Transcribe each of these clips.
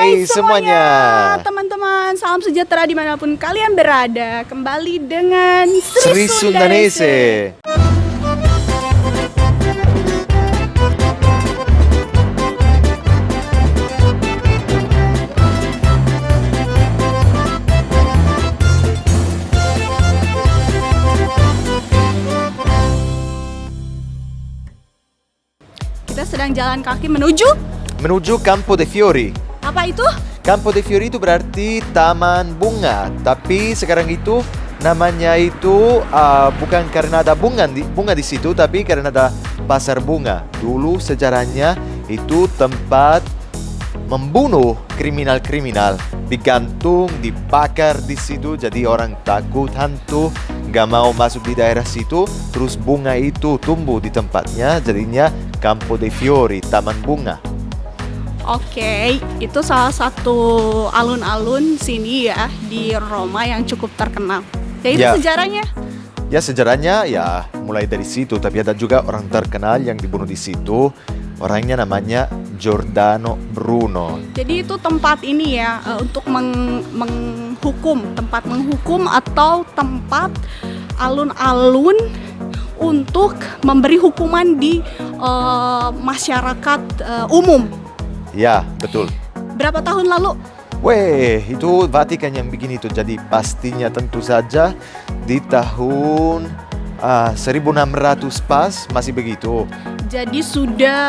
Hai semuanya, teman-teman, salam sejahtera dimanapun kalian berada. Kembali dengan Sri Sundanese. Kita sedang jalan kaki menuju Campo dei Fiori. apa itu? Campo dei Fiori itu berarti taman bunga, tapi sekarang itu namanya itu bukan karena ada bunga di situ, tapi karena ada pasar bunga. Dulu sejarahnya itu tempat membunuh kriminal-kriminal, digantung, dibakar di situ, jadi orang takut hantu, nggak mau masuk di daerah situ. Terus bunga itu tumbuh di tempatnya, jadinya Campo dei Fiori, taman bunga. Oke, itu salah satu alun-alun sini ya di Roma yang cukup terkenal. Jadi Ya. sejarahnya. Ya sejarahnya ya mulai dari situ, tapi ada juga orang terkenal yang dibunuh di situ. Orangnya namanya Giordano Bruno. Jadi itu tempat ini ya untuk tempat menghukum atau tempat alun-alun untuk memberi hukuman di masyarakat umum. Ya, betul. Berapa tahun lalu? Weh, itu Vatikan yang bikin itu. Jadi pastinya tentu saja di tahun 1600 pas masih begitu. Jadi sudah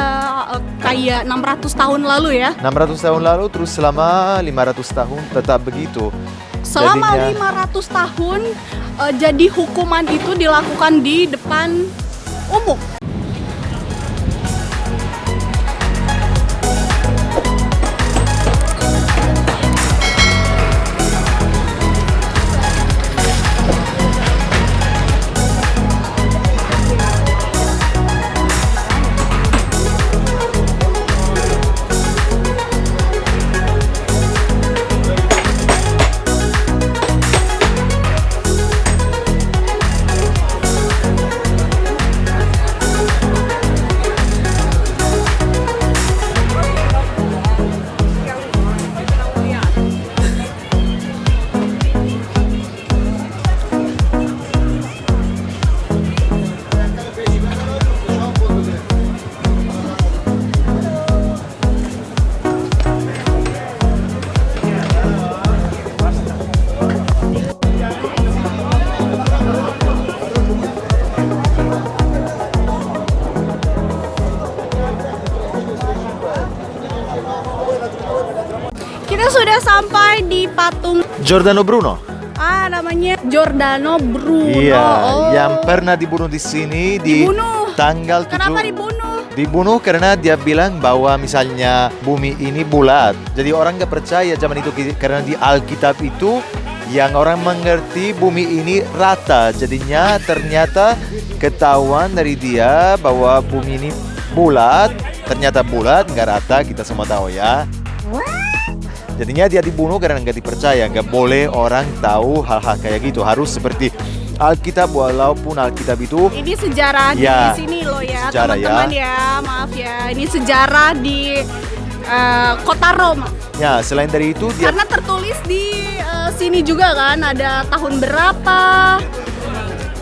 kayak 600 tahun lalu ya. 600 tahun lalu, terus selama 500 tahun tetap begitu. Selama Jadinya- 500 tahun jadi hukuman itu dilakukan di depan umum. Kita sudah sampai di patung Giordano Bruno. namanya Giordano Bruno. Iya, Oh. yang pernah dibunuh di sini di Dibunuh. tanggal 7. Kenapa dibunuh? Dibunuh karena dia bilang bahwa misalnya bumi ini bulat. Jadi orang nggak percaya zaman itu karena di Alkitab itu yang orang mengerti bumi ini rata. Jadinya ternyata ketahuan dari dia bahwa bumi ini bulat. Ternyata bulat, nggak rata, kita semua tahu ya. Jadinya dia dibunuh karena nggak dipercaya. Nggak boleh orang tahu hal-hal kayak gitu. Harus seperti Alkitab, walaupun Alkitab itu Ini sejarah Ya, di sini loh ya, sejarah teman-teman ya. Maaf ya. Ini sejarah di kota Roma. ya selain dari itu dia Karena tertulis di sini juga kan ada tahun berapa.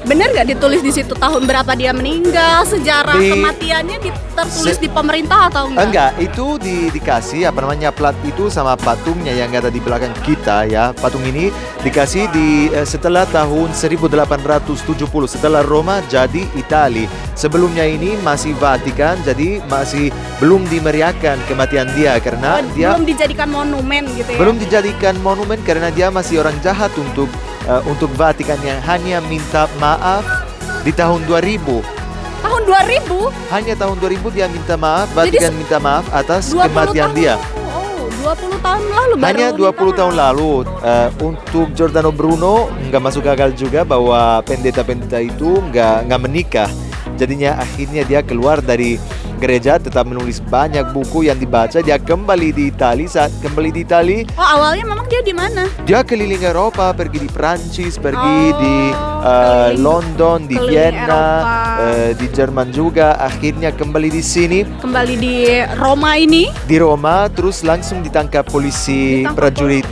Bener nggak ditulis di situ tahun berapa dia meninggal, sejarah Di- kematiannya tertulis di pemerintah atau enggak? enggak, itu dikasih apa namanya plat itu sama patungnya yang ada di belakang kita ya. Patung ini dikasih di setelah tahun 1870 setelah Roma jadi Italia. Sebelumnya ini masih Vatikan, jadi masih belum dimeriahkan kematian dia karena dia Belum dijadikan monumen gitu ya. belum dijadikan monumen karena dia masih orang jahat untuk Vatikan yang hanya minta maaf di tahun 2000. Tahun 2000, Hanya tahun 2000 dia minta maaf, Jadi Vatikan minta maaf atas 20 kematian tahun dia. lalu. Oh, 20 tahun lalu baru Hanya 20 minta tahun maaf. lalu. Untuk Giordano Bruno nggak masuk akal juga bahwa pendeta-pendeta itu nggak menikah. Jadinya akhirnya dia keluar dari gereja, tetap menulis banyak buku yang dibaca. Dia kembali di Italia. Saat kembali di Italia, Oh, awalnya memang dia di mana? dia keliling Eropa, pergi di Prancis, pergi Oh, di keliling- London, di keliling Vienna, Eropa. di Jerman juga. Akhirnya kembali di sini, Kembali di Roma ini. di Roma, terus langsung ditangkap polisi Ditangkap prajurit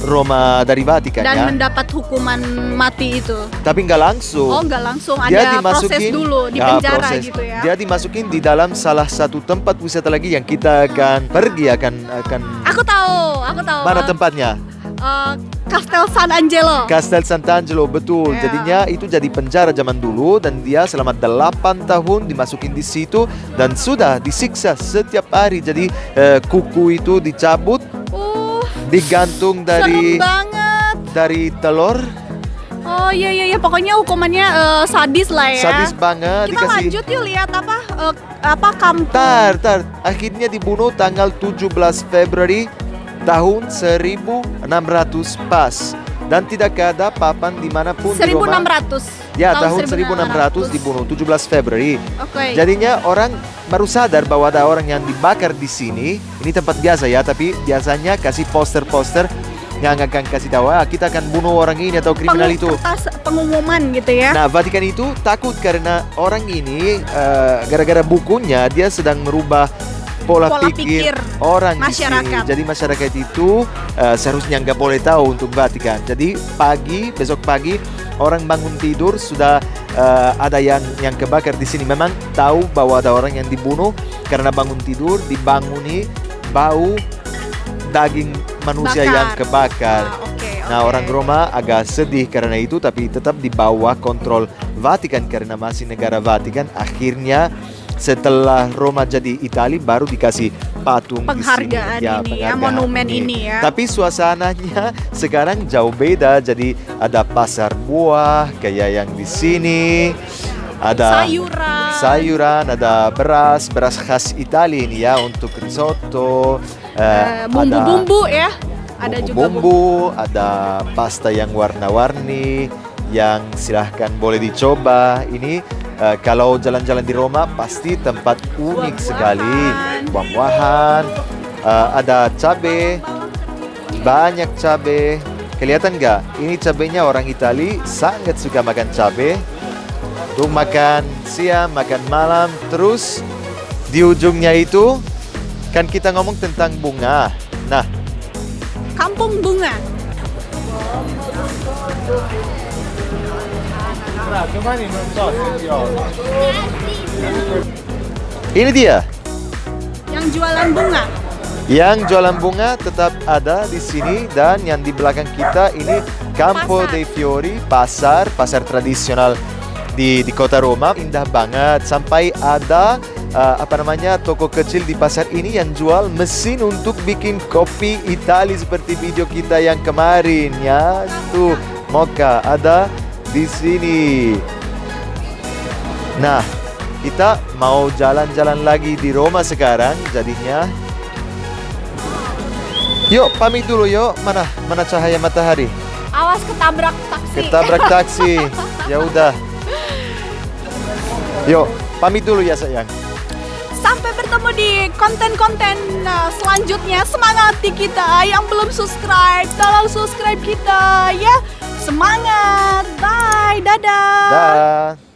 Roma dari Vatikan Dan ya. mendapat hukuman mati itu. Tapi nggak langsung. Oh, nggak langsung, Dia ada proses dulu di penjara proses. gitu ya. Dia dimasukin di dalam salah satu tempat wisata lagi yang kita akan pergi akan Aku tahu. mana tempatnya? Castel San Angelo. Castel Sant'Angelo, betul. Ya. Jadinya itu jadi penjara zaman dulu dan dia selama 8 tahun dimasukin di situ dan sudah disiksa setiap hari. Jadi kuku itu dicabut, digantung Serem banget. dari telur. Oh iya, pokoknya hukumannya sadis lah ya. Sadis banget. Kita lanjut yuk lihat apa kampung. Tar. Akhirnya dibunuh tanggal 17 Februari tahun 1600 pas. Dan tidak ada papan dimanapun di Roma. 1600. Ya, tahun 1600 dibunuh, 17 Februari. Oke. Jadinya orang baru sadar bahwa ada orang yang dibakar di sini. Ini tempat biasa ya, tapi biasanya kasih poster-poster yang akan kasih tahu, kita akan bunuh orang ini atau kriminal itu. Kertas pengumuman gitu ya. Nah, Vatikan itu takut karena orang ini gara-gara bukunya dia sedang merubah pola pikir orang di sini. masyarakat. Jadi masyarakat itu seharusnya nggak boleh tahu untuk Vatikan. Jadi besok pagi orang bangun tidur sudah ada yang kebakar di sini. Memang tahu bahwa ada orang yang dibunuh karena bangun tidur dibanguni bau daging manusia Bakar. yang kebakar. Oke. Nah, orang Roma agak sedih karena itu, tapi tetap di bawah kontrol Vatikan karena masih negara Vatikan. Akhirnya setelah Roma jadi Italia baru dikasih patung Penghargaan di sini. ini ya, Penghargaan monumen ini ya. Tapi suasananya sekarang jauh beda. Jadi ada pasar buah kayak yang di sini. Ada sayuran, ada beras khas Italia ini ya untuk risotto. Bumbu-bumbu ya. Ada juga bumbu, ada pasta yang warna-warni yang silahkan boleh dicoba. Ini kalau jalan-jalan di Roma pasti tempat unik sekali. Buah-buahan, ada cabai, banyak cabai. Kelihatan nggak? Ini cabainya orang Italia sangat suka makan cabai. Untuk makan siang, makan malam. Terus di ujungnya itu kan kita ngomong tentang bunga. Nah, kampung bunga. ini dia. Yang jualan bunga. Yang jualan bunga tetap ada di sini, dan yang di belakang kita ini Campo dei Fiori, pasar tradisional di kota Roma. Indah banget, sampai ada toko kecil di pasar ini yang jual mesin untuk bikin kopi Italia seperti video kita yang kemarin ya. Tuh, mocha ada di sini. Nah, kita mau jalan-jalan lagi di Roma sekarang jadinya. Yuk, pamit dulu yuk. Mana cahaya matahari? Awas ketabrak taksi. Ketabrak taksi. Ya udah. Yuk, pamit dulu ya sayang. Sampai bertemu di konten-konten selanjutnya. Semangati kita yang belum subscribe, tolong subscribe kita ya. Semangat. Bye. Dadah. Dah.